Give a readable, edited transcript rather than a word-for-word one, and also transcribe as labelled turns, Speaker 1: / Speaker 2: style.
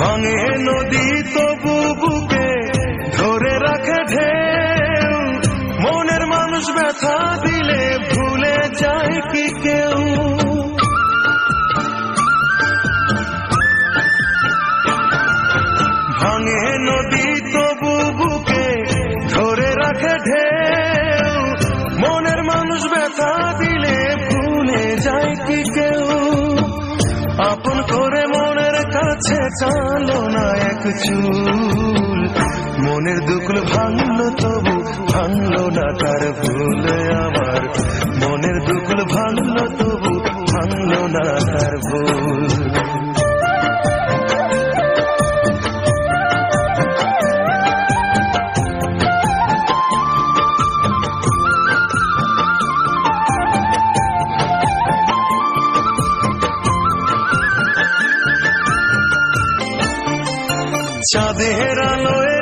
Speaker 1: ভাঙে নদী তবু বুকে ধরে রাখে ঢেউ, মনের মানুষ ব্যথা দিলে ভুলে যায় কি কেউ? ভাঙে নদী তবু বুকে ধরে রাখে ঢেউ, মনের মানুষ ব্যথা দিলে ভুলে যায় কি কেউ? আপন করে মনের কাছে টানলো না এক চুল, মনের দুকুল ভাঙলো তবু ভাঙলো না তার ভুল আমার, মনের দুকুল ভাঙলো তবু ভাঙলো না তার ভুল। চাঁদের আলোয়